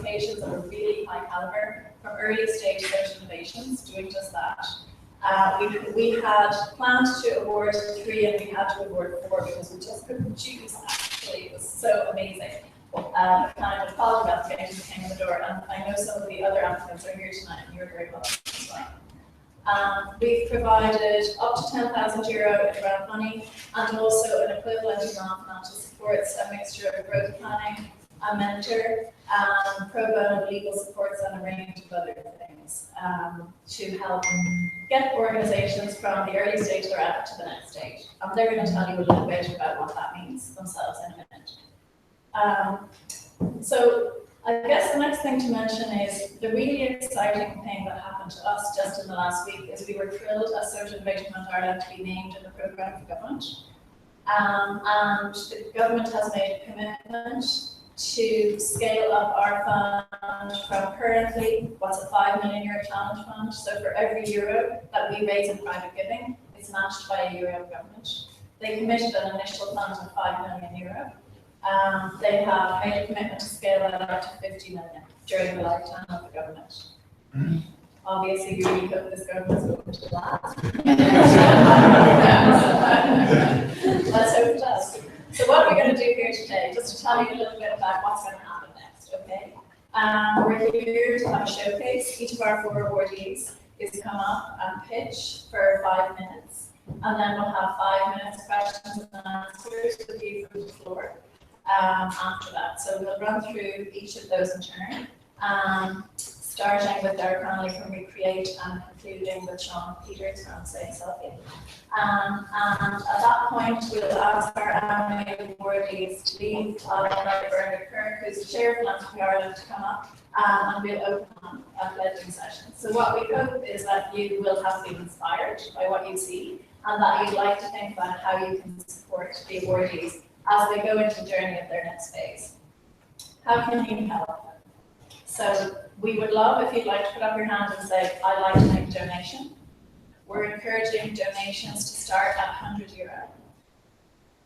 applications of a really high caliber from early stage social innovations doing just that. We had planned to award 3 and we had to award 4 because we just couldn't choose. Actually, it was so amazing. Kind of appalled applications came in the door, and I know some of the other applicants are here tonight, and you're very welcome as well. We've provided up to €10,000 in grant money and also an equivalent of non-financial supports, a mixture of growth planning, a mentor, pro bono legal supports, and a range of other things to help get organizations from the early stage they're at to the next stage. And they're going to tell you a little bit about what that means themselves in a minute. So I guess the next thing to mention is the really exciting thing that happened to us just in the last week is we were thrilled as Social Innovation Fund Ireland to be named in the programme for government. And the government has made a commitment to scale up our fund from currently what's a €5 million challenge fund. So for every euro that we raise in private giving, it's matched by €1 of government. They committed an initial fund of €5 million. They have made a commitment to scale that up to 50 million during the lifetime of the government. Obviously, you really hope this government is going to last. Let's hope it does. So what we're going to do here today, just to tell you a little bit about what's going to happen next, okay? We're here to have a showcase. Each of our 4 awardees is to come up and pitch for 5 minutes. And then we'll have 5 minutes questions and answers with you from the floor. After that. So we'll run through each of those in turn, starting with our panel from Recreate and concluding with Sean Peters from Say Selfie. And at that point, we'll ask our animated awardees to leave, Bernard Kirk, who's the chair of Philanthropy Ireland, to come up, and we'll open a pledging session. So what we hope is that you will have been inspired by what you see, and that you'd like to think about how you can support the awardees as they go into the journey of their next phase. How can you help? So we would love if you'd like to put up your hand and say, I'd like to make a donation. We're encouraging donations to start at €100.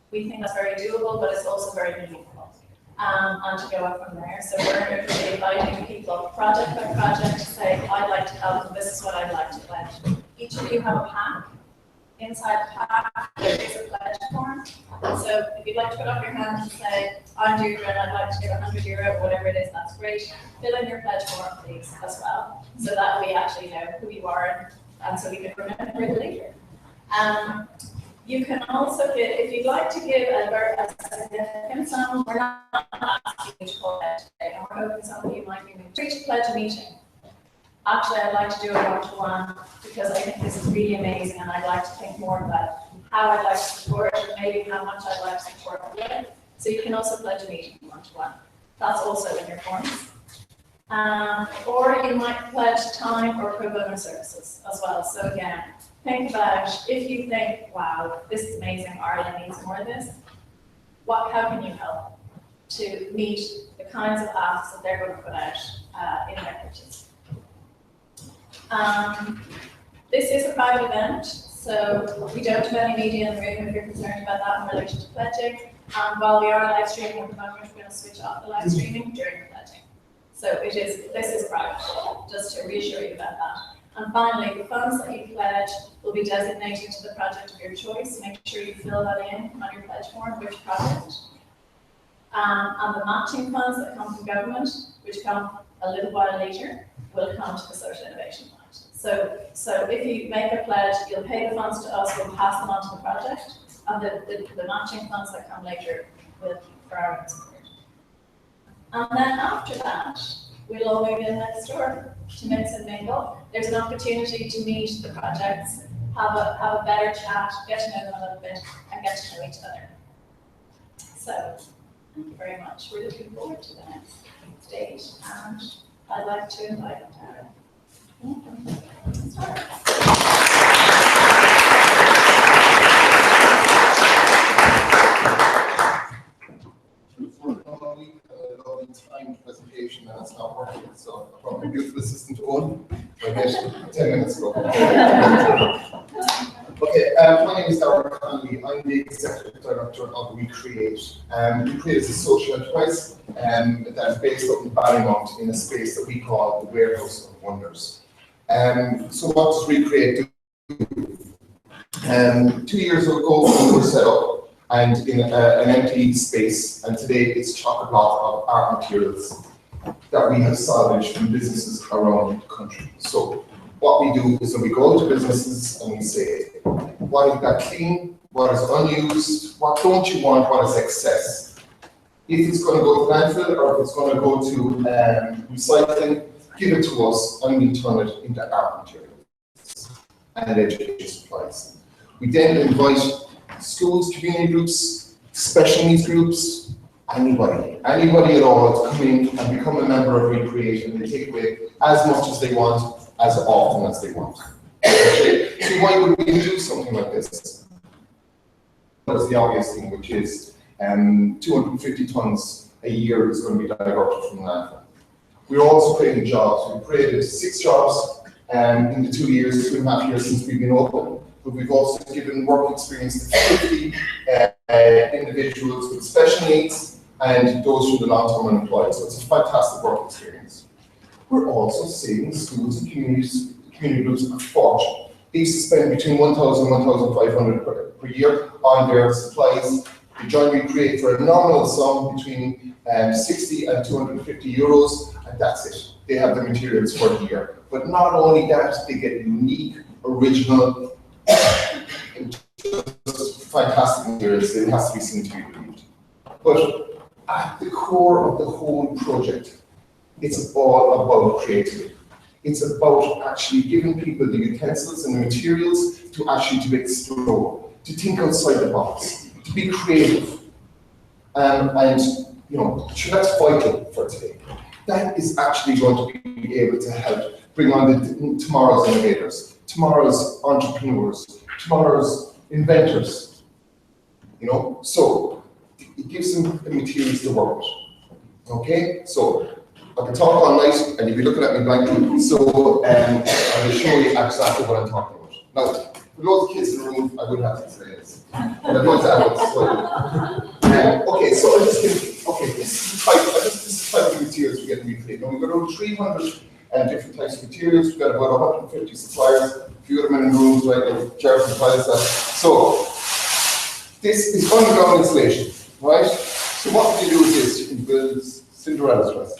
We think that's very doable, but it's also very meaningful. And to go up from there. So we're inviting people project by project to say, I'd like to help, and this is what I'd like to pledge. Each of you have a pack. Inside the pack, there is a pledge form. So if you'd like to put up your hand and say, I'm Deirdre and I'd like to give €100, whatever it is, that's great. Fill in your pledge form, please, as well, so that we actually know who you are and so we can remember it later. You can also give, if you'd like to give a significant sum, we're not asking you to call that today, and we're hoping some of you might be moved to pledge a meeting. Actually, I'd like to do a one-to-one because I think this is really amazing and I'd like to think more about how I'd like to support and maybe how much I'd like to support with. So you can also pledge a meeting one-to-one. That's also in your forms. Or you might pledge time or pro bono services as well. So again, think about if you think, wow, this is amazing, Ireland needs more of this, how can you help to meet the kinds of asks that they're going to put out in their pitches? This is a private event, so we don't have any media in the room if you're concerned about that in relation to pledging. While we are live streaming at the moment, we're going to switch off the live streaming during the pledging. So this is private, just to reassure you about that. And finally, the funds that you pledge will be designated to the project of your choice. Make sure you fill that in on your pledge form, which project. And the matching funds that come from government, which come a little while later, will come to the Social Innovation Fund. So if you make a pledge, you'll pay the funds to us, we'll pass them on to the project, and the matching funds that come later will be for our own support. And then after that, we'll all move in next door to mix and mingle. There's an opportunity to meet the projects, have a better chat, get to know them a little bit, and get to know each other. So, thank you very much. We're looking forward to the next stage, and I'd like to invite Tara. Timed presentation and it's not working, so I'll probably give the assistant one. I made 10 minutes ago. Okay, my name is Darrell Connolly. I'm the Executive Director of Recreate. Recreate is a social enterprise that is based up in Ballymount in a space that we call the Warehouse of Wonders. So what does Recreate do? 2 years ago we were set up and in an empty space, and today it's chock-a-block of art materials that we have salvaged from businesses around the country. So what we do is when we go to businesses and we say, what is that clean, what is unused, what don't you want, what is excess? If it's going to go to landfill or if it's going to go to recycling, give it to us and we'll turn it into art materials and education supplies. We then invite schools, community groups, special needs groups, anybody at all to come in and become a member of Recreate, and they take away as much as they want, as often as they want. Okay. So why would we do something like this? That's the obvious thing, which is 250 tons a year is going to be diverted from landfill. We're also creating jobs. We've created 6 jobs in the 2.5 years since we've been open. But we've also given work experience to 50 individuals with special needs and those from the long-term unemployed. So it's a fantastic work experience. We're also saving schools and community groups a fortune. They used to spend between 1,000 and 1,500 per year on their supplies. They join Recreate for a nominal sum between 60 and 250 euros, and that's it. They have the materials for the year. But not only that, they get unique, original, fantastic materials. It has to be seen to be believed. But at the core of the whole project, it's all about creativity. It's about actually giving people the utensils and the materials to actually explore, to think outside the box, to be creative. And you know, that's vital for today. That is actually going to be able to help bring on tomorrow's innovators, tomorrow's entrepreneurs, tomorrow's inventors. You know, so it gives them the materials to work with. Okay, so I can talk all night and you'll be looking at me blankly. So I will show you exactly what I'm talking about. Now, for those kids in the room, I would have to say this, but I'm going to adults. Okay, so I'm just going okay, this is the type of materials we get in Recreate. Now we've got over 300 different types of materials. We've got about 150 suppliers. A few of them in the rooms, right? Like Jared supplies that. So this is underground insulation, right? So what you do is this: you can build Cinderella's dress.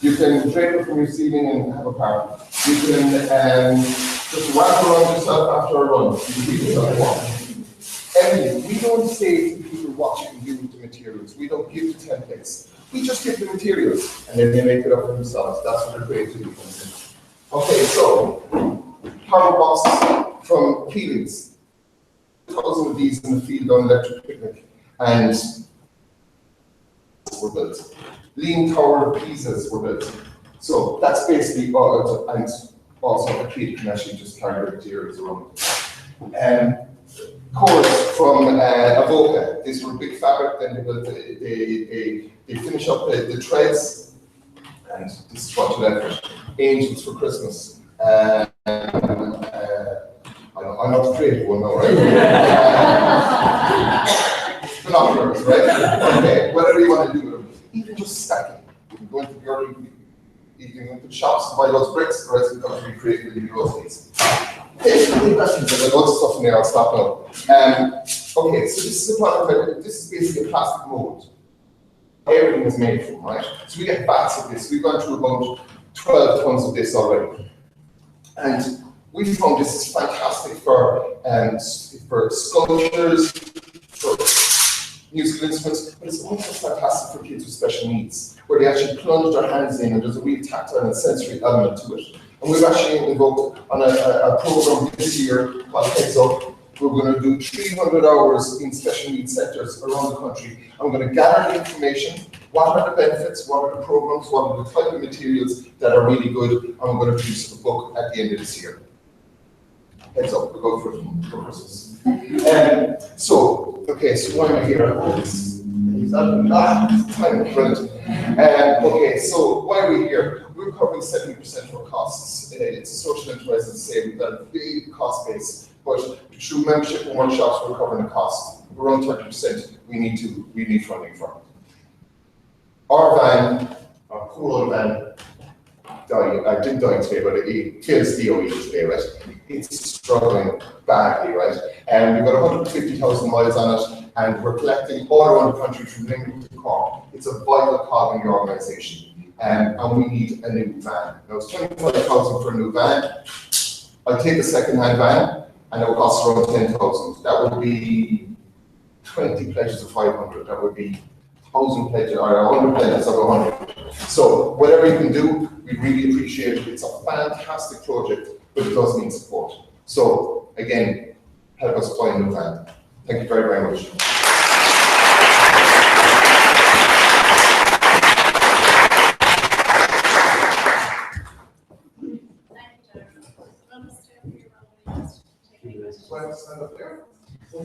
You can drape it from your ceiling and have a party. You can just wrap around yourself after a run. You can keep yourself warm. Everything. We don't say to people what you can do with the materials. We don't give the templates. We just give the materials, and then they make it up for themselves. That's what their creativity comes in. Okay, so power boxes from peelings. 1,000 of these in the field on electric picnic, and were built. Lean Tower pizzas were built. So that's basically all, and also a kid can actually just carry the materials around. Cords from Avoca. These were big fabric, then they built they finish up the threads, and this is what you left. Angels for Christmas. I'm not the creative one now, right? Binoculars, right? Okay, whatever you want to do with them. Even just stacking. You can go into the early, you can go into shops and buy those bricks, or else you can Recreate with the groceries. Okay, so any questions? There's lots of stuff in there, I'll stop now. Okay, so this is a prototype. This is basically a plastic mold. Everything is made from, right? So we get bats of this. We've gone through about 12 tons of this already. And we found this is fantastic for sculptures, for musical instruments, but it's also fantastic for kids with special needs, where they actually plunge their hands in and there's a real tactile and sensory element to it. And we've actually invoked on a program this year called Heads Up. We're going to do 300 hours in special needs centres around the country. I'm going to gather the information. What are the benefits? What are the programs? What are the type of materials that are really good? And we're going to produce a book at the end of this year. Heads up, we'll go for Christmas. So why am I here? Time, brilliant. Okay, so why are we here? We're covering 70% of our costs. It's a social enterprise, as I say, we've got a big cost base but through membership and workshops, we're covering the cost. Around 30%, we need funding for. Our van, our poor old van, didn't die today, but it fails DOE today, right? It's struggling badly, right? And we've got 150,000 miles on it, and we're collecting all around the country from Limerick to Cork. It's a vital cog in the organisation, and we need a new van. Now it's 25,000 for a new van. I'll take a second-hand van, and it will cost around 10,000. That would be 20 pledges of 500. That would be 1,000 pledges, or 100 pledges of 100. So whatever you can do, we really appreciate it. It's a fantastic project, but it does need support. So again, help us buy a new van. Thank you very, very much. Stand up there. Are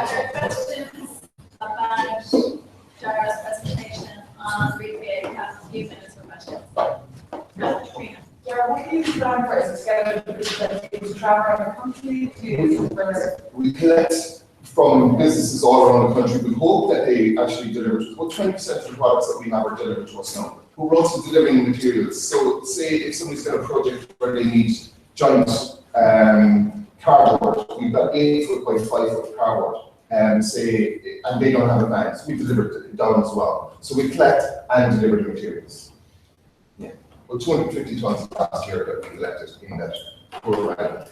there questions about Dara's presentation on recreate? We have a few minutes for questions. Katrina. Dara, what do you plan for as a schedule to travel around the country? We collect from businesses all around the country. We hope that they actually deliver. About 20% of the products that we have are delivered to us now. Who runs the delivering materials? So say if somebody's got a project where they need giant cardboard, we've got 8 foot by 5 foot cardboard, and they don't have a van, so we deliver it down as well. So we collect and deliver the materials. Yeah, well, 250 tons last year that we collected in that program.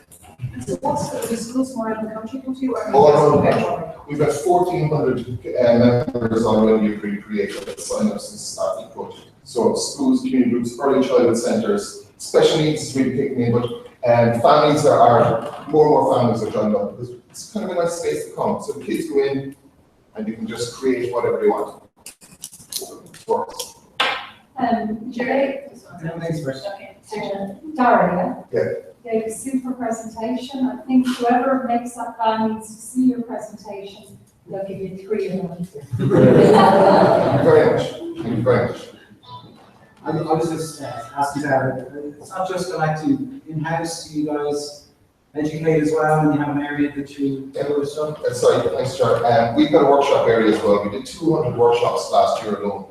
So what's the schools more around the country come to you? All around the country. We've got 1,400 members already agreed created that signed up since the start of the project. So schools, community groups, early childhood centres, special needs is really kicking in, but families more and more families are joined up because it's kind of a nice space to come. So the kids go in and you can just create whatever they want. It works. Jerry? Thanks, Rich. Okay, Susan. Dara, Yeah. gave a super presentation. I think whoever makes that plan needs to see your presentation. They'll give you 3 of them. Thank you very much. Thank you very much. I was just asking Dara, it's not just like to in-house, you guys educate as well, and you have an area that you do with stuff? Sorry, thanks, John. We've got a workshop area as well. We did 200 workshops last year alone.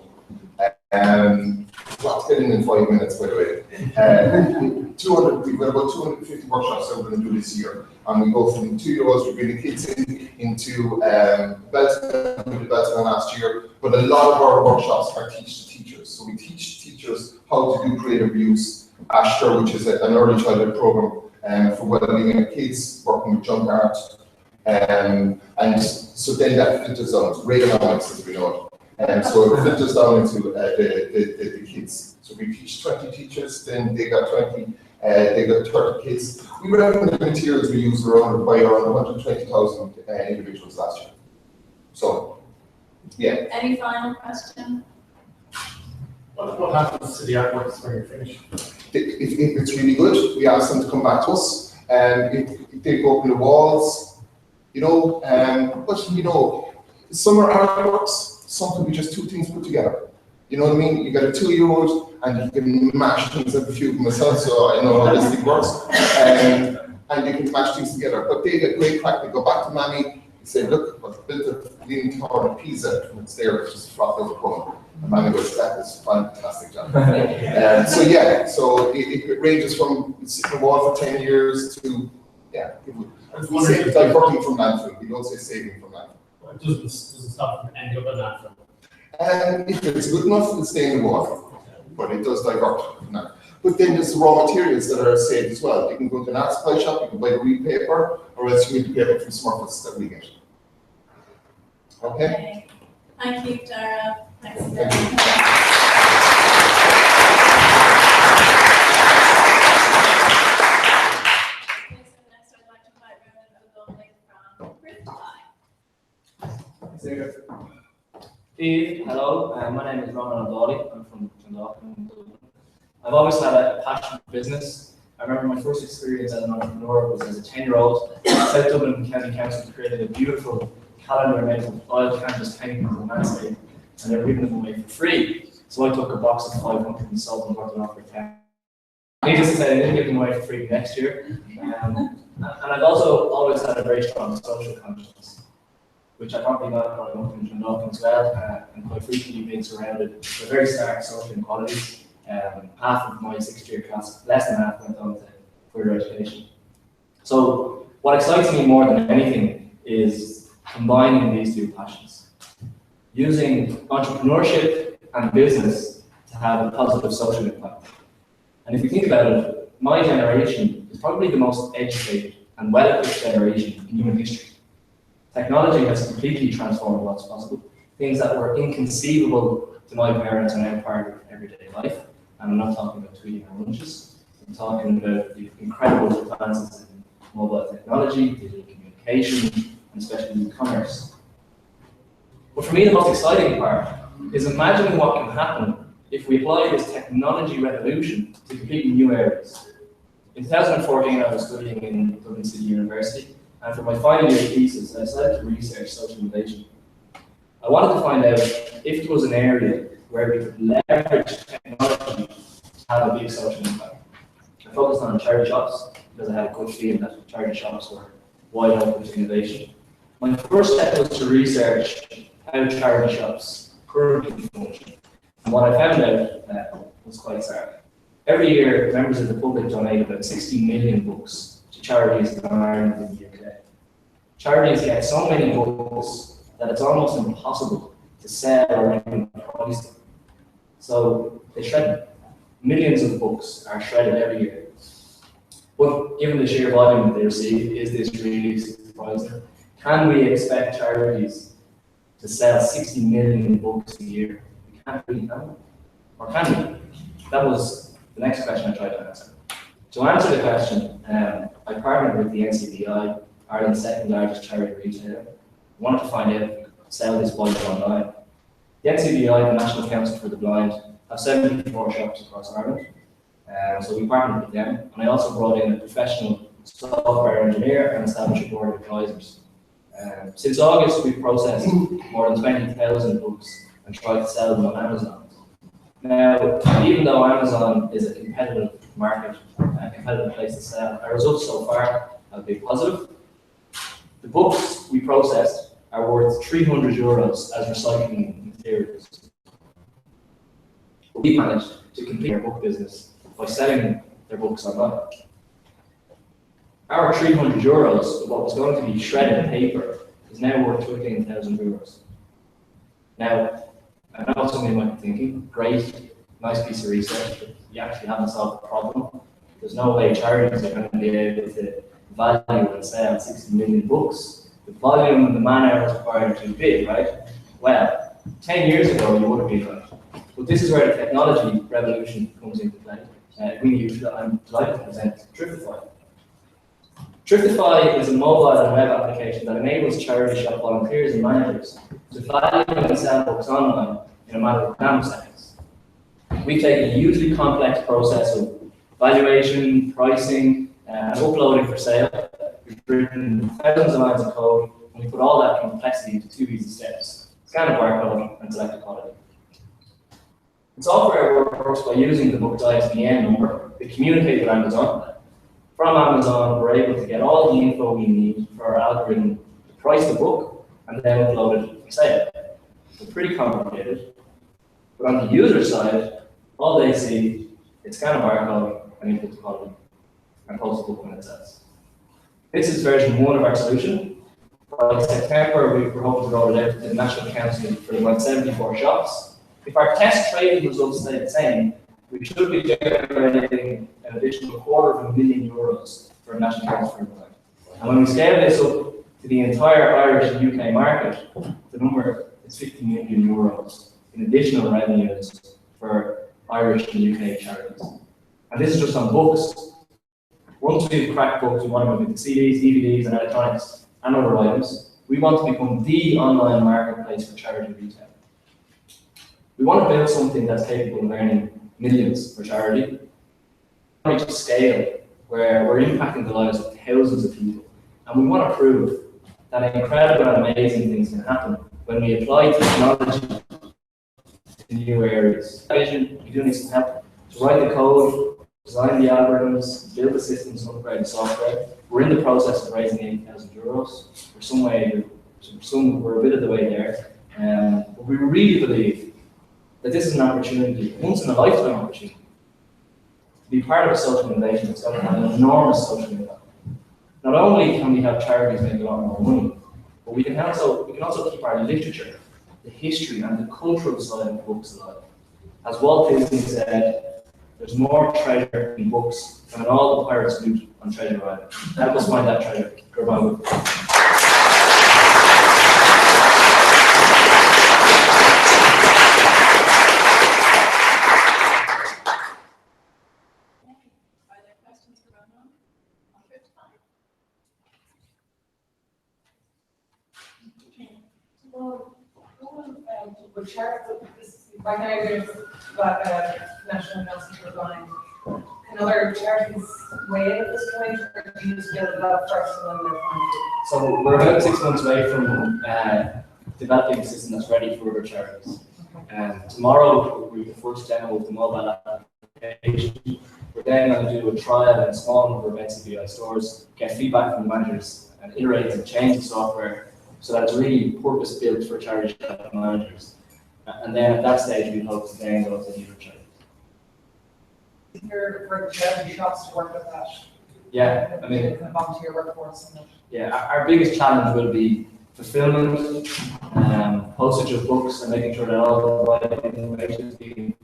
Not getting in 5 minutes, by the way. We've got about 250 workshops that we're going to do this year. And we go from 2-year-olds, we bring the kids into Belton, we did Belton last year. But a lot of our workshops are teach to teachers. So we teach teachers how to do creative use. Ashter, which is an early childhood program for well-being of kids, working with junk art. And so then that filters down to radionomics, as we know it. So it filters down into the kids. So we teach 20 teachers, then they got 20, they got 30 kids. We were having the materials we used around 120,000 individuals last year. So, yeah. Any final question? What happens to the artworks when you're finished? If it's really good, we ask them to come back to us. If they go up in the walls, but some are artworks, some could be just 2 things put together. You know what I mean? You got a 2-year-old and you can mash things up a few of myself, so I know how this thing works. And you can mash things together. But they get great crack, they go back to Mammy, they say, look, I've built a Leaning Tower of Pisa, and it's there, it's just flopped over cone. And Mammy goes, that is fantastic, John. So it ranges from sitting on the wall for 10 years to, we say diverting from landfill, we don't say saving from landfill. It doesn't stop from ending up in landfill. And if it's good enough, it'll stay in the water, but it does divert from that. But then there's the raw materials that are saved as well. You can go to an art supply shop, you can buy the real paper, or else you can get it from Smurfits that we get. Okay? Thank you, Dara. Thanks again. Next, I'd like to invite Ronan O'Donnell from Steve, hello, my name is Ronan O'Donnell. I'm from Dundalk. I've always had a passion for business. I remember my first experience as an entrepreneur was as a 10-year-old. South Dublin County Council created a beautiful calendar made of oil canvas paintings and landscape, and they were giving them away for free. So I took a box of 500 and sold them, worked it off for 10. Needless to say, I didn't give them away for free next year. And I've also always had a very strong social conscience, which I probably got growing up in Dundalk as well, and quite frequently being surrounded with very stark social inequalities. Half of my sixth year class, less than half, went on to further education. So what excites me more than anything is combining these two passions, using entrepreneurship and business to have a positive social impact. And if you think about it, my generation is probably the most educated and well-equipped generation in human history. Technology has completely transformed what's possible. Things that were inconceivable to my parents are now part of everyday life. And I'm not talking about tweeting our lunches. I'm talking about the incredible advances in mobile technology, digital communication, and especially e-commerce. But for me, the most exciting part is imagining what can happen if we apply this technology revolution to completely new areas. In 2014, I was studying in Dublin City University, and for my final year thesis, I decided to research social innovation. I wanted to find out if there was an area where we could leverage technology to have a big social impact. I focused on charity shops because I had a good feeling that charity shops were wide open to innovation. My first step was to research how charity shops currently function. And what I found out was quite stark. Every year, members of the public donate about 60 million books to charities in Ireland and the UK. Charities get so many books that it's almost impossible to sell or even price them. So they shred them. Millions of books are shredded every year. But given the sheer volume they receive, is this really surprising? Can we expect charities to sell 60 million books a year? We can't really know. Or can we? That was the next question I tried to answer. To answer the question, I partnered with the NCBI, Ireland's second largest charity retailer. I wanted to find out if we could sell this volume online. The NCBI, the National Council for the Blind, have 74 shops across Ireland. So we partnered with them, and I also brought in a professional software engineer and established a board of advisors. Since August, we've processed more than 20,000 books and tried to sell them on Amazon. Now, even though Amazon is a competitive market, a competitive place to sell, our results so far have been positive. The books we processed are worth €300 as recycling materials. We managed to complete our book business by selling their books online. Our €300 of what was going to be shredded paper is now worth €15,000. Now, I know some of you might be thinking, great, nice piece of research, but you actually haven't solved the problem. There's no way charities are going to be able to value and sell 60 million books. The volume and the man-hours required are too big, right? Well, 10 years ago, you would have been right. But this is where the technology revolution comes into play. I'm delighted to present Thriftify. Thriftify is a mobile and web application that enables charity shop volunteers and managers to value and sell books online in a matter of nanoseconds. We've taken a hugely complex process of valuation, pricing, and uploading for sale. We've written thousands of lines of code, and we put all that complexity into 2 easy steps: scan a barcode and select a quality. The software works by using the book's ISBN number to communicate with Amazon. From Amazon, we're able to get all the info we need for our algorithm to price the book and then upload it for sale. It's pretty complicated. But on the user side, all they see is scan a barcode and input the quality and post the book when it sells. This is version 1 of our solution. By September, we're hoping to roll it out to the National Council for about 74 shops. If our test trading results stay the same, we should be generating an additional €250,000 for a National Council for the Blind. And when we scale this up to the entire Irish and UK market, the number is €50 million in additional revenues for Irish and UK charities. And this is just on books. Once we've cracked books, we want to move into CDs, DVDs, and electronics and other items. We want to become the online marketplace for charity retail. We want to build something that's capable of earning millions for charity. We want to reach a scale where we're impacting the lives of thousands of people. And we want to prove that incredible and amazing things can happen when we apply technology to new areas. We do need some help to write the code, design the algorithms, build the systems, upgrade the software. We're in the process of raising €80,000. We're a bit of the way there. But we really believe that this is an opportunity, once in a lifetime opportunity, to be part of a social innovation that's going to have an enormous social impact. Not only can we have charities make a lot more money, but we can also keep our literature, the history and the cultural side of books alive. As Walt Disney said, there's more treasure in books than all the pirates loot on Treasure Island. Help us find that treasure. Goodbye. With charities, right now you're doing national announcement for blind. Can other charities weigh in at this point, or do you just get it out first and then they're fine? So we're about 6 months away from developing a system that's ready for other charities. Tomorrow we'll do the first demo of the mobile application. We're then going to do a trial in a small number of NCBI stores, get feedback from the managers, and iterate and change the software so that it's really purpose-built for charity shop managers. And then at that stage, we hope to then go to the other charities. For the charity shops to work with that? Yeah, I mean, the volunteer workforce and that. Yeah, our biggest challenge will be fulfillment, postage of books, and making sure that all the right information is being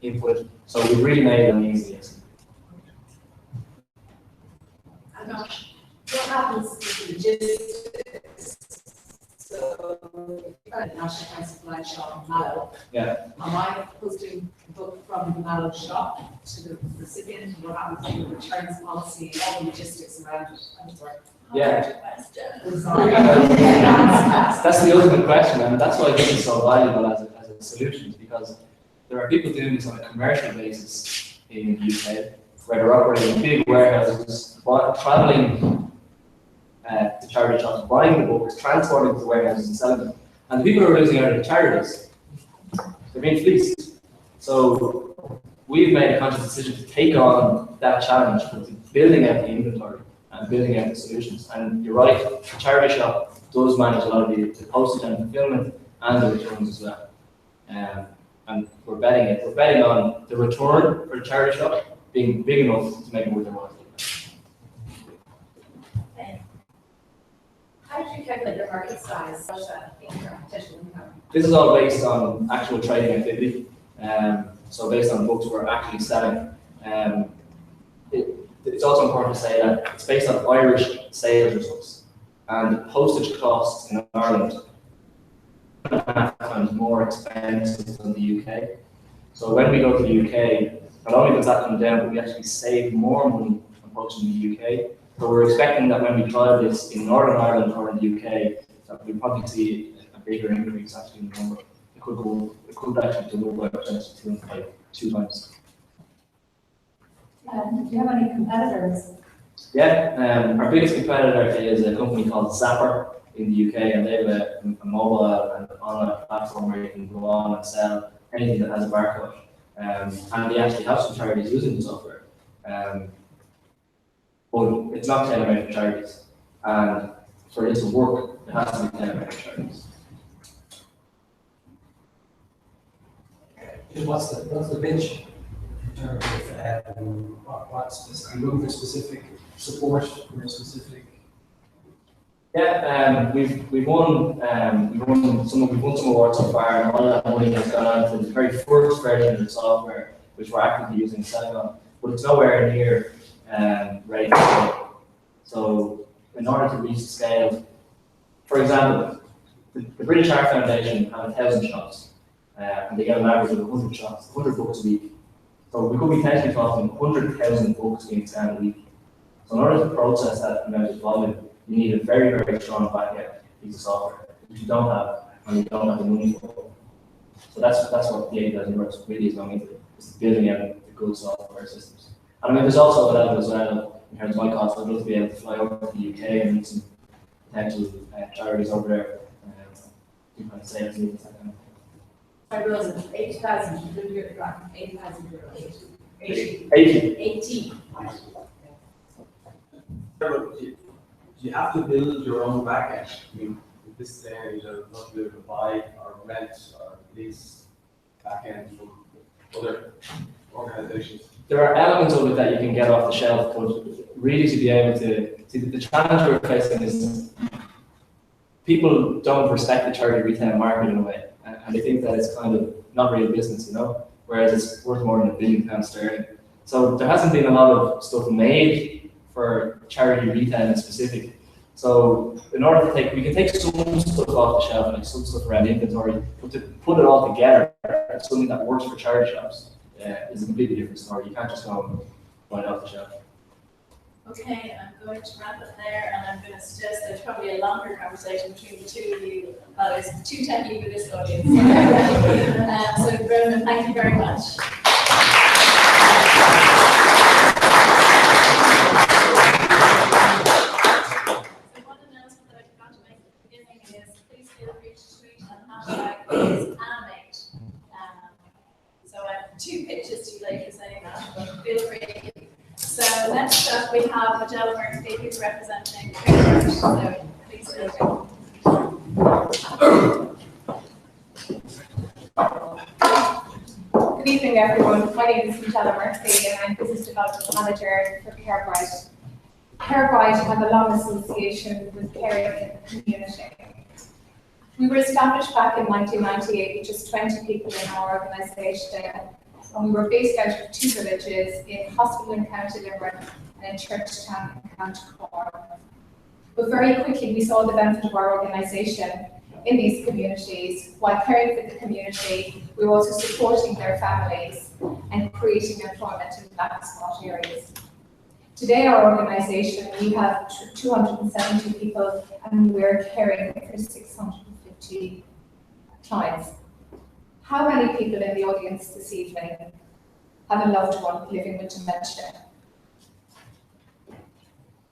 input. So we really made it easy. I'm not sure. What happens with logistics? So, if you've got a national price supply shop in Mallow, Yeah. am I posting the book from the Mallow shop to the recipient? What happens to the returns policy, all the logistics around it? And it's like, Yeah. That's That's the ultimate question, and that's why this is so valuable as a solution, because there are people doing this on a commercial basis in the UK, where they're operating big warehouses, traveling to charity shops, buying the books, transporting to the warehouses and selling them. And the people who are losing out are the charities. They're being fleeced. So we've made a conscious decision to take on that challenge with building out the inventory and building out the solutions. And you're right, the charity shop does manage a lot of the postage and fulfillment and the returns as well. And we're betting it. We're betting on the return for the charity shop being big enough to make it worth their while. how did you calculate your market size such that income, potential income? This is all based on actual trading activity. So based on books we're actually selling. It's also important to say that it's based on Irish sales results. And the postage costs in Ireland are 2.5 times more expensive than the UK. So when we go to the UK, not only does that come down, but we actually save more money on postage in the UK. So we're expecting that when we trial this in Northern Ireland or in the UK, that we'll probably see a bigger increase actually in the number. It could actually double by 2 times. Do you have any competitors? Yeah, our biggest competitor is a company called Zapper in the UK, and they have a mobile and online platform where you can go on and sell anything that has a barcode. And they actually have some charities using the software. But it's not tailor-made for charities. And for it to work, it has to be tailor-made for charities. What's the pitch? In terms of what's are you looking for specific support or specific? Yeah, we've won some awards so far, and all of that money has gone on to the very first version of the software, which we're actively using and selling on. But it's nowhere near ready to go. So in order to reach the scale, for example, the British Art Foundation have 1,000 shops, and they get an average of 100 shops, 100 books a week. So we could be potentially talking 100,000 books being scanned a week. So in order to process that amount of volume, you need a very, very strong back-end piece of software, which you don't have, and you don't have the money for. So that's what the 80,000 euros really is going into, is building out the good software systems. And I mean, there's also an element as well, in terms of my cost, I'd love to be able to fly over to the UK and meet some potential charities over there, do kind of sales meetings, that kind of thing. I realize it's 80,000, you could do it for 80,000 euros. 80. 80. 80. You have to build your own backend. I mean, in this day, there's not to buy or rent or lease backend from other organizations. There are elements of it that you can get off the shelf, but really to be able to the challenge we're facing is people don't respect the charity retail market in a way, and they think that it's kind of not real business, you know, whereas it's worth more than £1 billion sterling. So there hasn't been a lot of stuff made for charity retail in specific. So in order to we can take some stuff off the shelf, like some stuff around inventory, but to put it all together, something that works for charity shops, is a completely different story. You can't just go and buy it off the shelf. Okay, I'm going to wrap it there, and I'm going to suggest there's probably a longer conversation between the two of you. That is too techy for this audience. So, Ronan, thank you very much. So, one announcement that I forgot to make at the beginning is please feel free to tweet and hashtag Animate. So, I have 2 pictures too late for saying that, but feel free. So next up we have Michelle Murphy, who's representing Cambridge. So please feel free. Good evening, everyone. My name is Michelle Murphy, and I'm Business Development Manager for CareBright. CareBright have a long association with caring in the community. We were established back in 1998 with just 20 people in our organisation. And we were based out of 2 villages in Hospital in County Limerick and in Churchtown in County Cork. But very quickly we saw the benefit of our organisation in these communities. While caring for the community, we were also supporting their families and creating employment in black spot areas. Today our organisation, we have 270 people and we're caring for 650 clients. How many people in the audience this evening have a loved one living with dementia?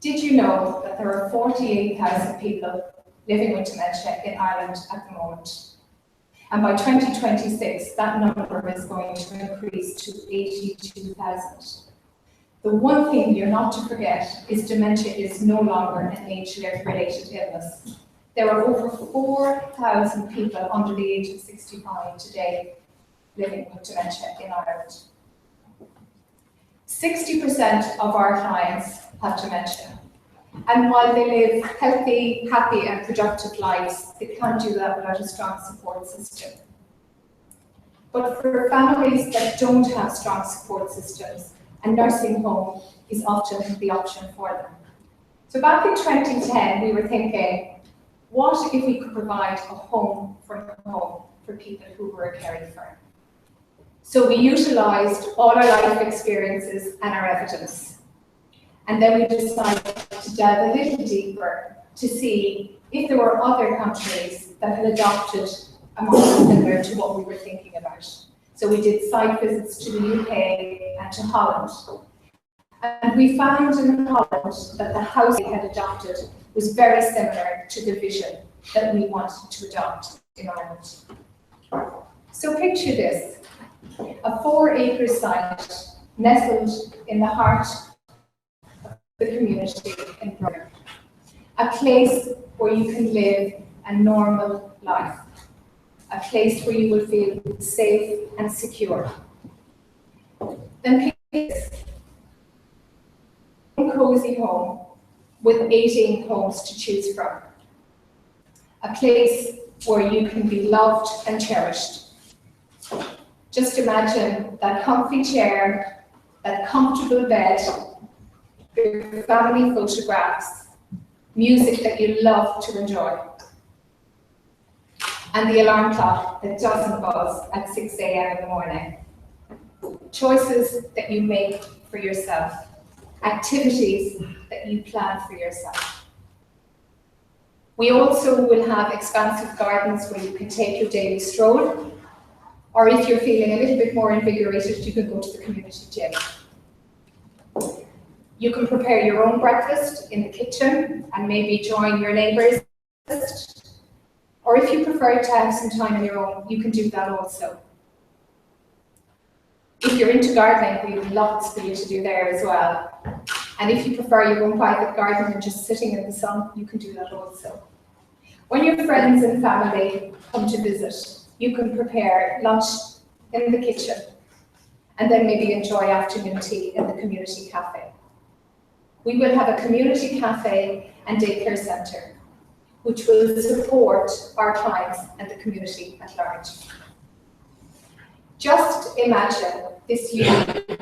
Did you know that there are 48,000 people living with dementia in Ireland at the moment? And by 2026, that number is going to increase to 82,000. The one thing you're not to forget is dementia is no longer an age-related illness. There are over 4,000 people under the age of 65 today living with dementia in Ireland. 60% of our clients have dementia. And while they live healthy, happy and productive lives, they can't do that without a strong support system. But for families that don't have strong support systems, a nursing home is often the option for them. So back in 2010, we were thinking, what if we could provide a home from home for people who were caring for? So we utilised all our life experiences and our evidence. And then we decided to delve a little deeper to see if there were other countries that had adopted a model similar to what we were thinking about. So we did site visits to the UK and to Holland. And we found in Holland that the house we had adopted was very similar to the vision that we wanted to adopt in Ireland. So picture this, a 4-acre site nestled in the heart of the community in Brunner. A place where you can live a normal life. A place where you will feel safe and secure. Then picture this, a cozy home with 18 homes to choose from. A place where you can be loved and cherished. Just imagine that comfy chair, that comfortable bed, your family photographs, music that you love to enjoy, and the alarm clock that doesn't buzz at 6 a.m. in the morning. Choices that you make for yourself. Activities that you plan for yourself. We also will have expansive gardens where you can take your daily stroll, or if you're feeling a little bit more invigorated, you can go to the community gym. You can prepare your own breakfast in the kitchen and maybe join your neighbours. Or if you prefer to have some time on your own, you can do that also. If you're into gardening, we have lots for you to do there as well. And if you prefer your own private garden and just sitting in the sun, you can do that also. When your friends and family come to visit, you can prepare lunch in the kitchen and then maybe enjoy afternoon tea in the community cafe. We will have a community cafe and daycare centre, which will support our clients and the community at large. Just imagine this unique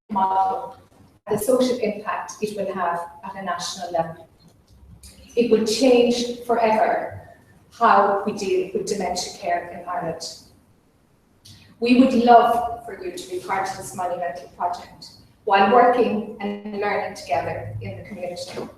model, the social impact it will have at a national level. It will change forever how we deal with dementia care in Ireland. We would love for you to be part of this monumental project while working and learning together in the community.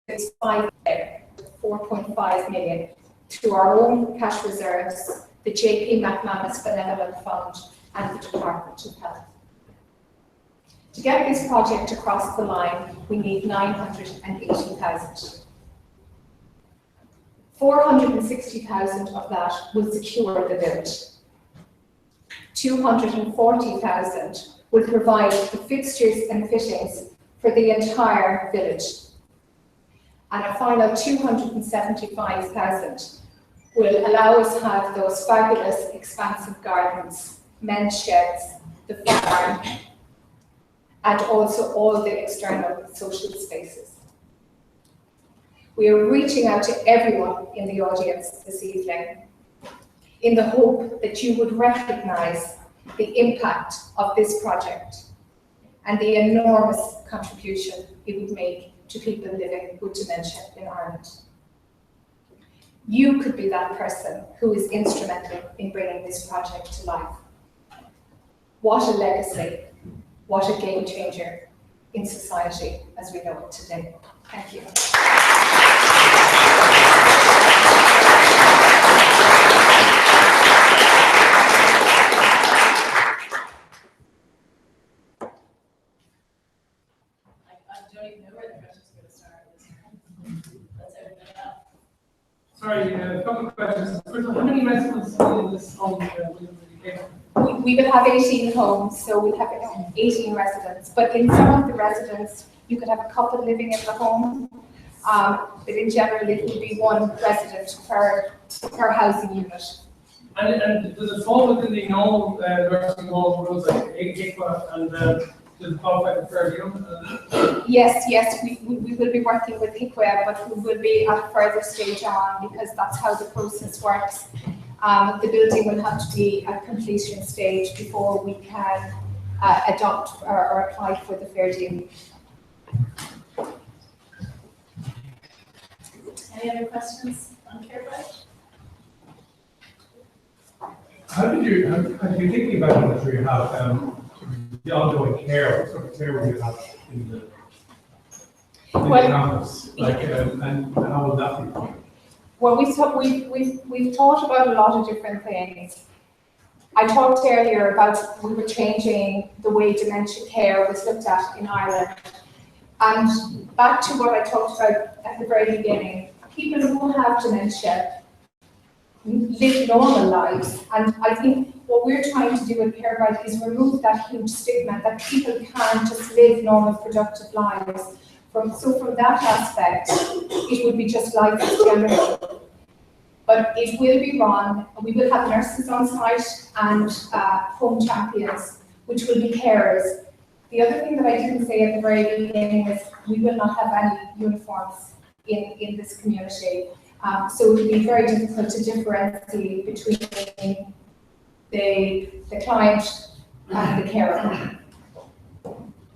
There's 4.5 million to our own cash reserves, the JP McManus Benevolent Fund, and the Department of Health. To get this project across the line, we need 980,000. 460,000 of that will secure the village. 240,000 will provide the fixtures and fittings for the entire village. And a final 275,000 will allow us to have those fabulous, expansive gardens, men's sheds, the farm, and also all the external social spaces. We are reaching out to everyone in the audience this evening in the hope that you would recognise the impact of this project and the enormous contribution it would make to people living with dementia in Ireland. You could be that person who is instrumental in bringing this project to life. What a legacy, what a game changer in society as we know it today. Thank you. I don't even know where the question's going to start. Let's open it up. Sorry, a couple of questions. First of all, how many residents in this home will be there? We will have 18 homes, so we'll have 18 residents. But in some of the residents, you could have a couple living in the home. But in general, it will be one resident per housing unit. And does it fall within the normal nursing home rules like HIPAA and does it qualify for fair deal? Yes, we will be working with HIPAA, but we will be at a further stage on because that's how the process works. The building will have to be at completion stage before we can adopt or apply for the fair deal. Any other questions on CareBright? How did you thinking about it as you have the ongoing care? What sort of care will you have in the campus? Like, and how will that be? Well, we've thought about a lot of different things. I talked earlier about we were changing the way dementia care was looked at in Ireland. And back to what I talked about at the very beginning, people who have dementia live normal lives. And I think what we're trying to do with CareBright is remove that huge stigma that people can't just live normal, productive lives. So from that aspect, it would be just life as general. But it will be run, we will have nurses on site and home champions, which will be carers. The other thing that I didn't say at the very beginning is we will not have any uniforms in this community. So it will be very difficult to differentiate between the client and the carer.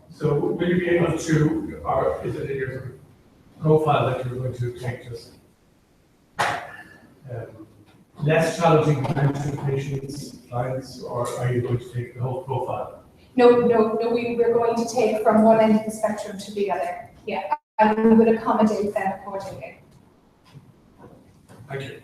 So will you be able to, or is it in your profile that you're going to take just less challenging dementia patients, clients, or are you going to take the whole profile? No, we're going to take from one end of the spectrum to the other. Yeah, and we would accommodate them accordingly. Thank you.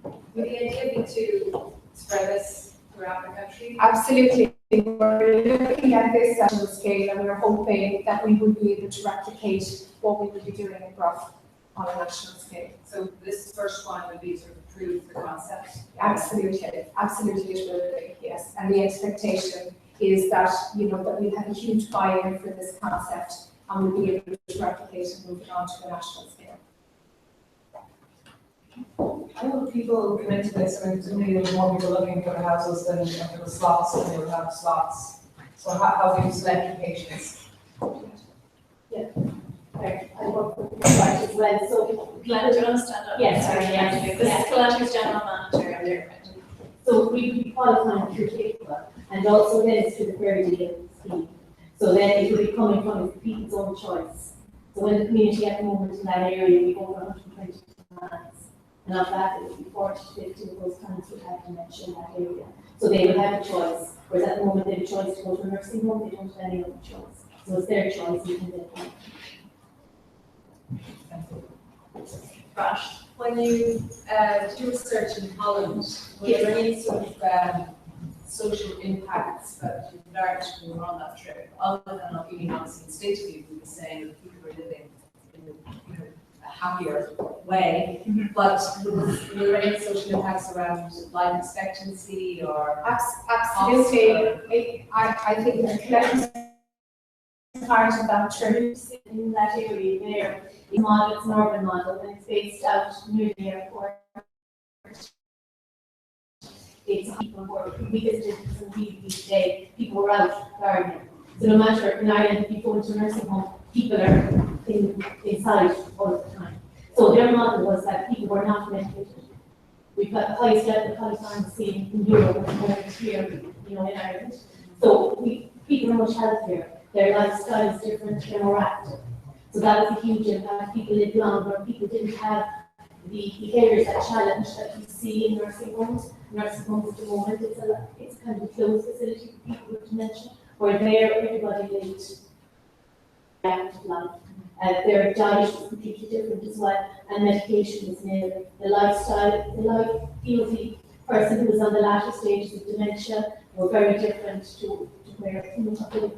Would the idea be to spread this throughout the country? Absolutely. We're looking at this at a scale and we're hoping that we will be able to replicate what we will be doing in Bruff. on a national scale. So this first one would be to prove the concept. Absolutely, absolutely it will be, yes. And the expectation is that, that we have a huge buy-in for this concept and we'll be able to replicate and move it on to a national scale. How will people come into this? I mean, presumably there's more people looking for the houses than for the slots, and they will have slots. So how do you select locations? I work with the site as well, so. Glenn, do you want to stand up? Yes, sorry, yes. This is Glenn, general manager of their event. So we qualify through people, and also then it's through the fair deal scheme. So then it will be coming from the people's own choice. So when the community at the moment in that area, we go for 120 plans. And of that, it would be 40 to 50 of those plans would have dementia in that area. So they would have a choice, whereas at the moment they have a choice to go to a nursing home, they don't have any other choice. So it's their choice, you can then. Gosh. When you do research in Holland, were there any sort of social impacts that you learned when you were on that trip, other than not being honestly instinctively we were saying that people were living in a happier way, but were there any social impacts around life expectancy or Absolutely. I think the collective part of that trip In that area there, the model, it's an urban model, and it's based out near the airport. It's people we visited some people each day, people were out gardening. So no matter in Ireland, if you go into a nursing home, people are inside all the time. So their model was that people were not medicated. We've got the highest level of polypharmacy in Europe and here, in Ireland. So people are much healthier. Their lifestyle is different, they're more active. So that was a huge impact. People lived longer, people didn't have the behaviors that challenge that you see in nursing homes. Nursing homes at the moment, it's kind of a closed facility for people with dementia, where there everybody lived active life. Their diet was completely different as well, and medication was nil. The lifestyle, the person who was on the latter stages of dementia were very different to where people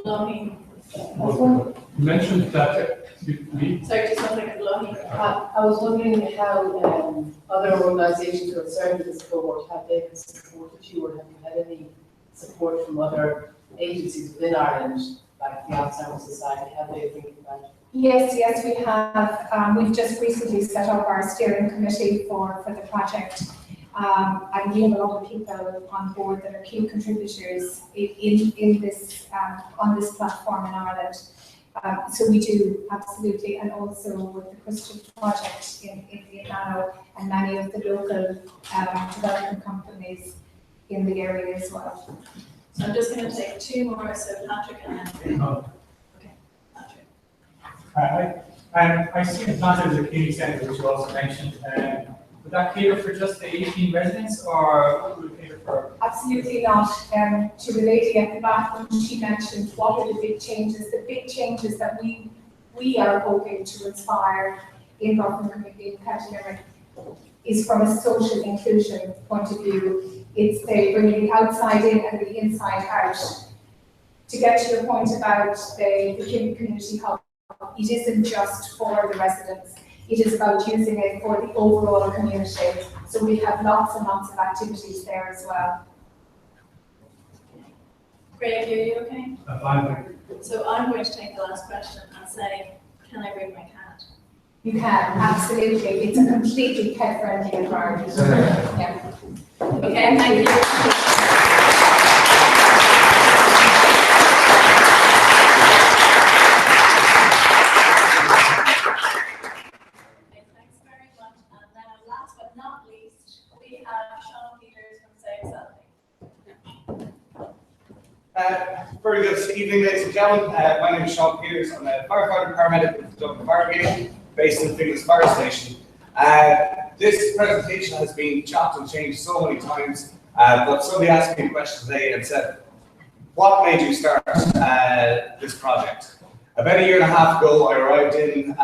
Belonging. You mentioned that Sorry, just one second, belonging. I was wondering how other organisations who are serving this cohort, have they supported you, or have you had any support from other agencies within Ireland, like the Alzheimer's Society? Have they thinking about it? Yes, we have. We've just recently set up our steering committee for the project. And we have a lot of people on board that are key contributors in this on this platform in Ireland. So we do absolutely, and also with the Crystal Project in Nano and many of the local development companies in the area as well. So I'm just going to take two more, so Patrick and Andrew. Okay, Patrick. I see the plan as a community centre, which you also mentioned. Would that cater for just the 18 residents, or would it cater for? Absolutely not. To the lady at the back, when she mentioned what are the big changes that we are hoping to inspire in Dublin community in County Limerick is from a social inclusion point of view. It's bringing the outside in and the inside out. To get to your point about the community hub, it isn't just for the residents. It is about using it for the overall community. So we have lots and lots of activities there as well. Greg, are you okay? I'm fine. So I'm going to take the last question and say, can I bring my cat? You can, absolutely. It's a completely pet-friendly environment. Yeah. Okay, thank you. Very good evening, ladies and gentlemen. My name is Sean Peters. I'm a firefighter paramedic with the Dublin Fire Brigade, based in Finglas Fire Station. This presentation has been chopped and changed so many times, but somebody asked me a question today and said, what made you start this project? About a year and a half ago, I arrived in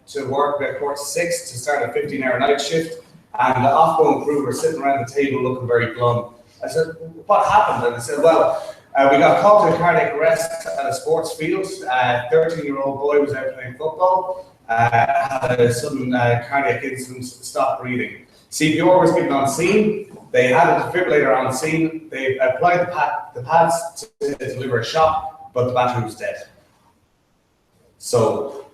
to work about 4 to 6 to start a 15-hour night shift, and the off-going crew were sitting around the table looking very glum. I said, what happened? And I said, well, We got called to a cardiac arrest at a sports field. 13-year-old boy was out playing football, had a sudden cardiac incident, stopped breathing. CPR was given on scene. They had a defibrillator on scene. They applied the pads to deliver a shock, but the battery was dead. So,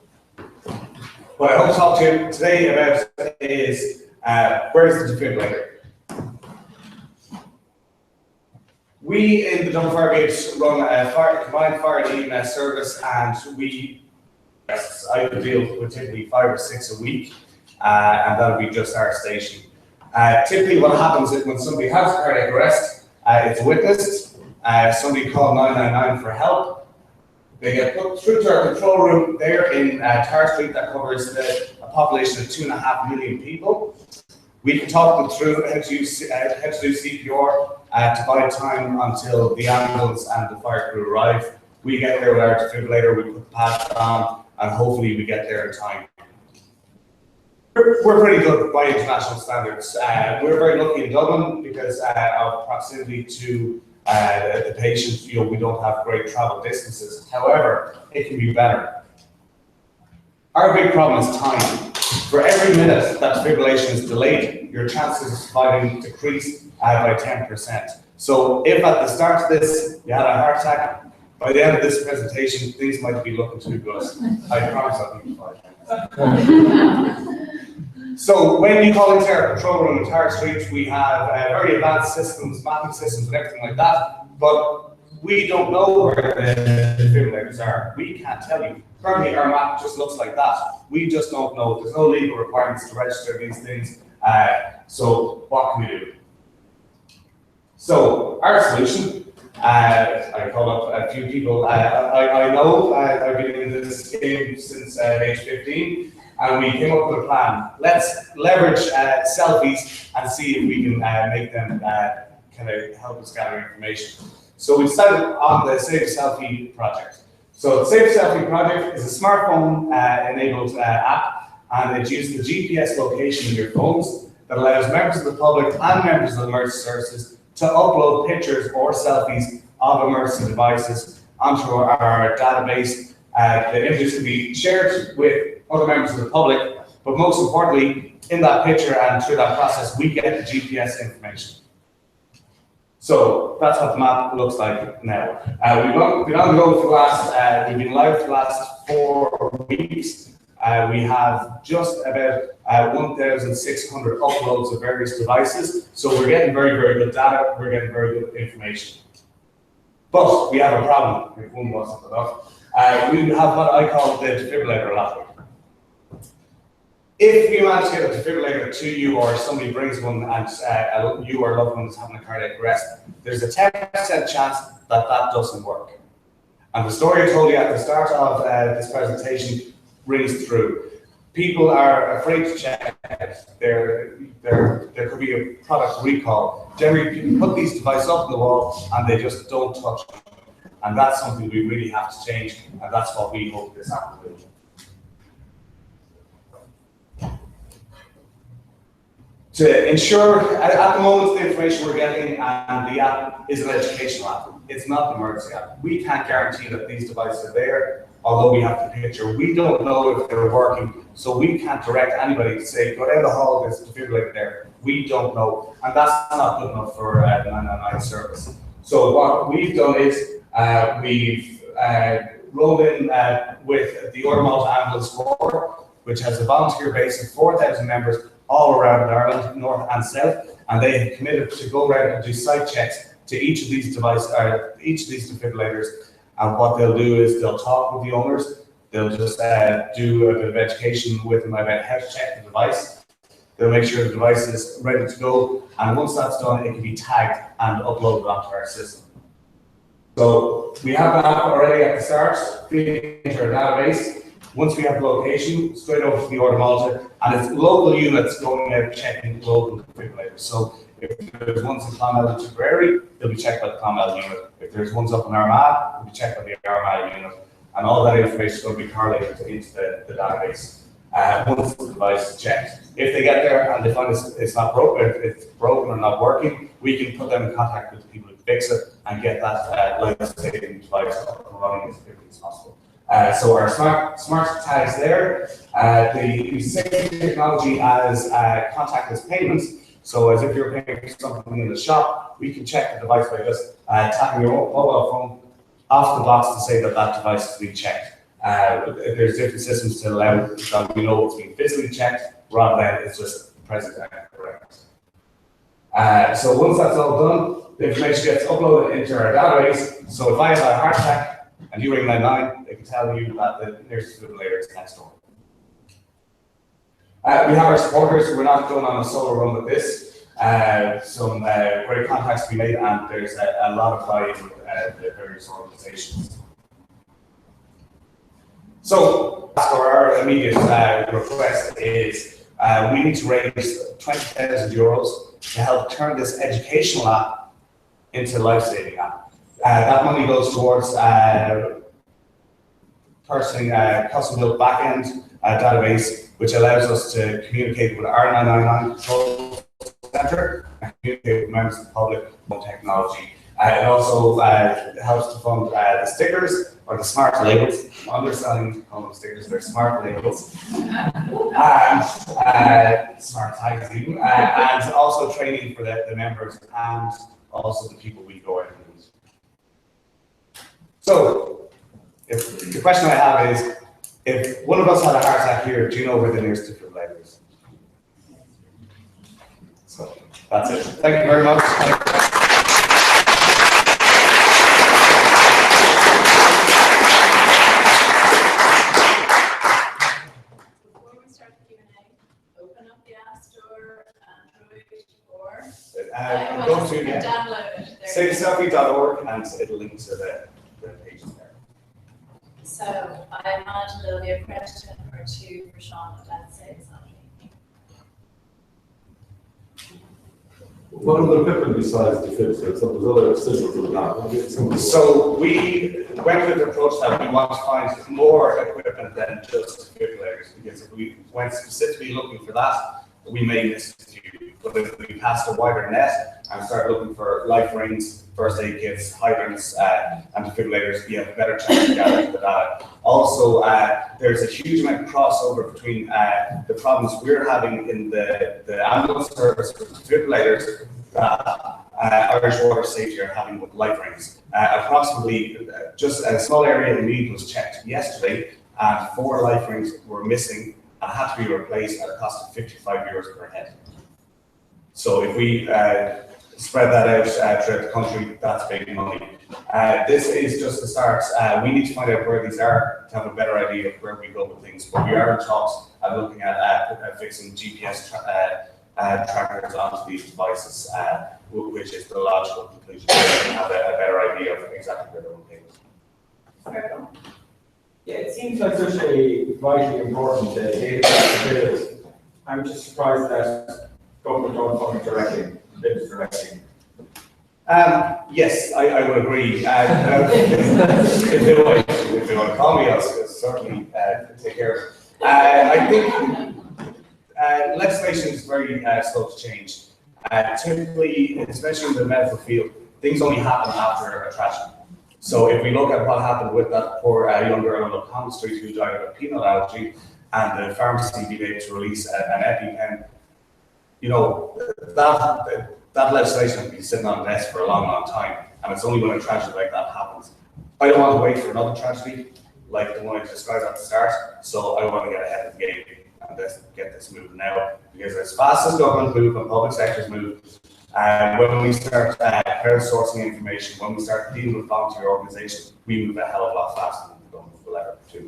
what I hope to talk to you today about is where's the defibrillator? We in the Dublin Fire Brigade run a combined fire and EMS service, and I would deal with typically 5 or 6 a week, and that'll be just our station. Typically what happens is when somebody has cardiac arrest, it's witnessed, somebody called 999 for help, they get put through to our control room there in Tar Street that covers a population of 2.5 million people. We can talk them through how to do CPR to buy time until the ambulance and the fire crew arrive. We get there with our defibrillator, we put the pads on, and hopefully we get there in time. We're pretty good by international standards. We're very lucky in Dublin because of proximity to the patient. We don't have great travel distances. However, it can be better. Our big problem is time. For every minute that defibrillation is delayed, your chances of surviving decrease by 10%. So if at the start of this you had a heart attack, by the end of this presentation, things might be looking too good. I promise I'll be fine. So when you call into our control room in Tar Street, we have very advanced systems, mapping systems and everything like that, but we don't know where the defibrillators are. We can't tell you. Currently our map just looks like that. We just don't know. There's no legal requirements to register these things. So what can we do? So our solution, I called up a few people I know. I've been in this game since age 15. And we came up with a plan. Let's leverage selfies and see if we can make them kind of help us gather information. So we decided on the Save Selfie project. So the Save Selfie project is a smartphone enabled app, and it uses the GPS location in your phones that allows members of the public and members of the emergency services to upload pictures or selfies of emergency devices onto our database. The images can be shared with other members of the public, but most importantly, in that picture and through that process, we get the GPS information. So that's what the map looks like now. We've been on the go for the last, we've been live for the last 4 weeks. We have just about 1,600 uploads of various devices. So we're getting very, very good data. We're getting very good information. But we have a problem, if one wasn't enough. We have what I call the defibrillator lottery. If you manage to get a defibrillator to you, or somebody brings one and you or a loved one is having a cardiac arrest, there's a 10% chance that that doesn't work. And the story I told you at the start of this presentation rings true. People are afraid to check. There could be a product recall. Generally, people put these devices up on the wall and they just don't touch them. And that's something we really have to change, and that's what we hope this app will do. To ensure, at the moment, the information we're getting and the app is an educational app. It's not an emergency app. We can't guarantee that these devices are there, although we have the picture. We don't know if they're working, so we can't direct anybody to say, go down the hall, there's a defibrillator there. We don't know, and that's not good enough for a 999 service. So what we've done is we've rolled in with the Malta Ambulance Corps, which has a volunteer base of 4,000 members all around Ireland, north and south, and they have committed to go around and do site checks to each of these devices, each of these defibrillators. And what they'll do is they'll talk with the owners. They'll just do a bit of education with them about how to check the device. They'll make sure the device is ready to go, and once that's done, it can be tagged and uploaded onto our system. So we have that already at the start, feeding into our database. Once we have the location, straight over to the Order Malta, and it's local units going out checking local defibrillators. So if there's ones in Clonmel and Tipperary, they'll be checked by the Clonmel unit. If there's ones up in Armagh, they'll be checked by the Armagh unit. And all that information is going to be correlated into the database. once the device is checked. If they get there and they find it's not broken, it's broken or not working, we can put them in contact with the people who fix it and get that life-saving device up and running as quickly as possible. So our smart tags there, the same technology as contactless payments. So as if you're paying for something in the shop, we can check the device by just tapping your mobile phone off the box to say that that device has been checked. There's different systems to allow that we know it's been physically checked rather than it's just present and correct. So once that's all done, the information gets uploaded into our database. So if I have a heart attack and you ring 999, they can tell you that the nearest defibrillator is next door. We have our supporters. We're not going on a solo run with this. Some great contacts to be made, and there's a lot of buy-in with the various organizations. So, our immediate request is we need to raise €20,000 to help turn this educational app into a life-saving app. That money goes towards purchasing a custom-built back-end database, which allows us to communicate with our 999 control center and communicate with members of the public on technology. It also helps to fund the stickers or the smart labels. I'm understanding calling them stickers, they're smart labels. And smart tags even. And also training for the members and also the people we go out and meet. So, if the question I have is, if one of us had a heart attack here, do you know where the nearest defibrillator is? So, that's it. Thank you very much. I'm going to saveselfie.org and it'll link to the pages there. So I imagine there'll be a question or two for Sean about Save Selfie. What other equipment besides the fix? There's other systems of that. So we went with the approach that we want to find more equipment than just defibrillators, because if we went specifically looking for that, we may miss a few. But if we cast a wider net and start looking for life rings, first aid kits, hydrants, and defibrillators, we have a better chance of gathering the data. Also, there's a huge amount of crossover between the problems we're having in the ambulance service with defibrillators that Irish Water Safety are having with life rings. Approximately, just a small area in Meath was checked yesterday, and 4 life rings were missing and had to be replaced at a cost of €55 per head. So if we spread that out throughout the country, that's big money. This is just the start. We need to find out where these are to have a better idea of where we go with things. But we are in talks of looking at fixing GPS trackers onto these devices, which is the logical conclusion. We have a better idea of exactly where they're located. Yeah, it seems like such a vitally important data to build. I'm just surprised that government don't fund it directly, build it directly. Yes, I would agree. If they want to call me, I'll certainly take care of it. I think legislation is very slow to change. Typically, especially in the medical field, things only happen after a tragedy. So if we look at what happened with that poor young girl on O'Connell Street who died of a peanut allergy, and the pharmacy being able to release an EpiPen, you know, that legislation has been sitting on the desk for a long, long time, and it's only when a tragedy like that happens. I don't want to wait for another tragedy like the one I described at the start, so I want to get ahead of the game and get this moving now, because as fast as government move and public sectors move, when we start crowdsourcing information, when we start dealing with volunteer organizations, we move a hell of a lot faster than the government will ever do.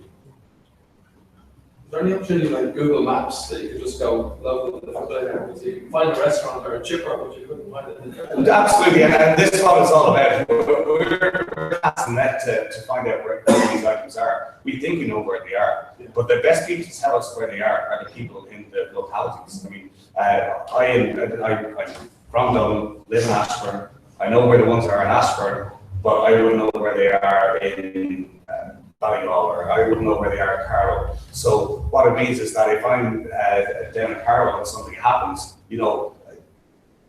Is there any opportunity like Google Maps that you could just go local to the defibrillator? So you can find a restaurant or a chipper, but you couldn't find it. Absolutely, and this is what it's all about. We're asking that to find out where these items are. We think we know where they are, but the best people to tell us where they are the people in the localities. I mean, I'm from Dublin, live in Ashburn. I know where the ones are in Ashburn, but I wouldn't know where they are in Donegal, or I wouldn't know where they are at Carlow. So what it means is that if I'm down at Carlow and something happens, you know,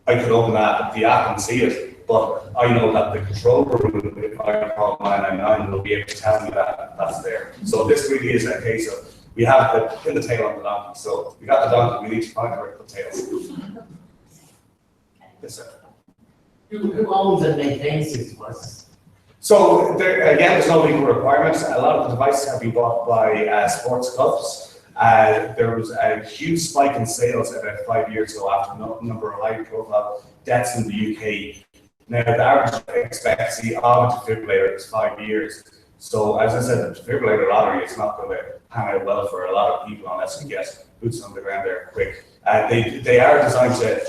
I could open the app and see it, but I know that the control room, if I call 999, will be able to tell me that that's there. So this really is a case of, we have the pin the tail on the donkey. So we got the donkey, we need to find where to put tails. Yes, sir. Who owns and maintains these devices? So there, again, there's no legal requirements. A lot of the devices have been bought by sports clubs. There was a huge spike in sales about 5 years ago after a number of high-profile deaths in the UK. Now, the average expectancy of a defibrillator is 5 years. So, as I said, the defibrillator lottery is not going to pan out well for a lot of people unless you get boots on the ground there quick. They are designed to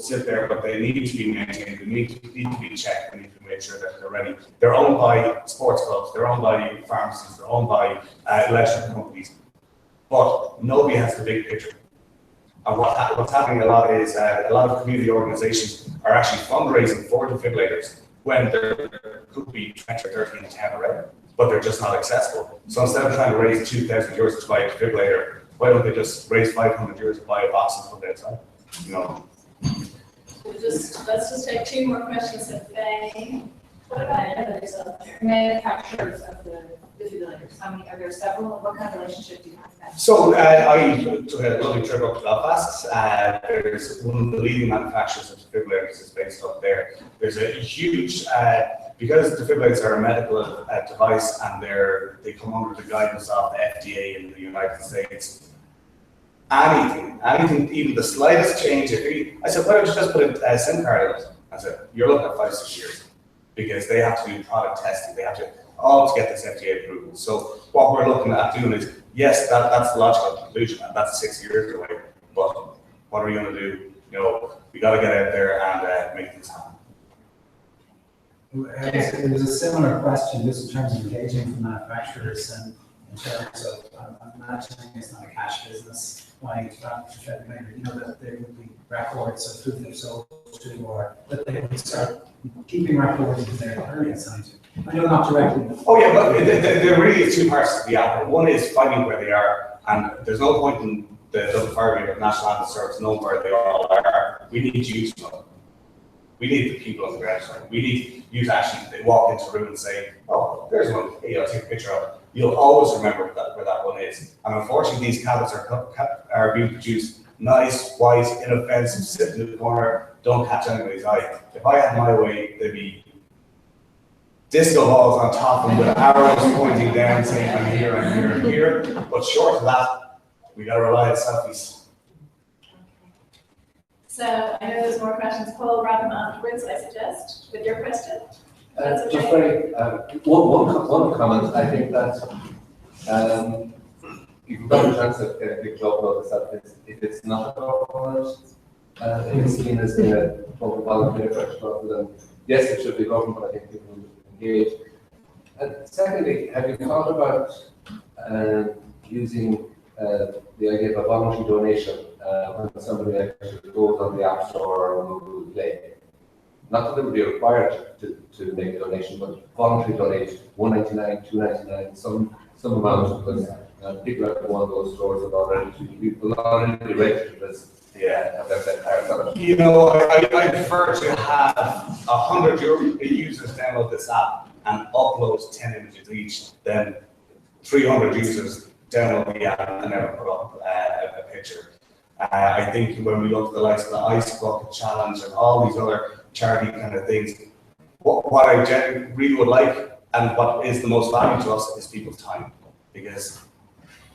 sit there, but they need to be maintained. They need to be checked. They need to make sure that they're ready. They're owned by sports clubs. They're owned by pharmacies. They're owned by electric companies. But nobody has the big picture. And what's happening a lot is a lot of community organizations are actually fundraising for defibrillators when there could be 20 or 30 in town already, but they're just not accessible. So instead of trying to raise 2,000 euros to buy a defibrillator, why don't they just raise 500 euros to buy a box and put it outside? You know. Let's just take 2 more questions if they. What about others out there? Manufacturers of the defibrillators, how many, are there several? What kind of relationship do you have with them? So I took a lovely trip up to Belfast. There's one of the leading manufacturers of defibrillators is based up there. There's a huge, because defibrillators are a medical device and they come under the guidance of the FDA in the United States. Anything, even the slightest change. I said, why don't you just put a SIM card in it? I said, you're looking at 5-6 years because they have to do product testing. They have to all to get this FDA approval. So what we're looking at doing is, yes, that's the logical conclusion, and that's 6 years away. But what are we going to do? You know, we got to get out there and make things happen. It was a similar question, just in terms of engaging with manufacturers and in terms of, I'm imagining it's not a cash business, buying defibrillator, you know, that there would be records of who they've sold to, or that they would start keeping records of their early assignment. I know not directly. Oh yeah, but there really is 2 parts to the app. One is finding where they are, and there's no point in the Dublin Fire Brigade or National Ambulance Service knowing where they all are. We need you to know. We need the people on the ground. We need you to actually walk into a room and say, oh, there's one. Hey, I'll take a picture of it. You'll always remember where that one is. And unfortunately, these cabinets are being produced nice, white, inoffensive, sit in the corner, don't catch anybody's eye. If I had my way, they'd be disco balls on top of them with arrows pointing down saying, I'm here, I'm here, I'm here. But short of that, we got to rely on selfies. So I know there's more questions. Paul, wrap them afterwards, I suggest, with your question. That's okay. Just very, one comment, I think that you can probably chance to get a big job about this, if it's not a government, it's seen as being a public volunteer rather than, yes, it should be government, but I think people will engage. And secondly, have you thought about using the idea of a voluntary donation when somebody actually goes on the App Store or Google Play? Not that they would be required to make a donation, but voluntarily donate $1.99, $2.99, some amount, because people at one of those stores have already registered as have their card. You know, I prefer to have 100 users download this app and upload 10 images each, than 300 users download the app and never put up a picture. I think when we look at the likes of the Ice Bucket Challenge and all these other charity kind of things, what I really would like and what is the most value to us is people's time. Because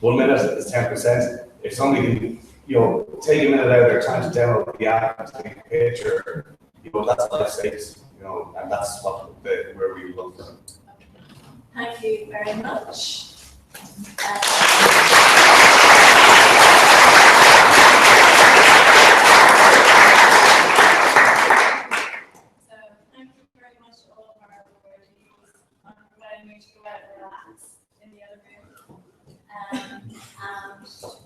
1 minute is 10%. If somebody can, you know, take a minute out of their time to download the app and take a picture, you know, that's life saves, you know, and that's where we look for. Thank you very much. And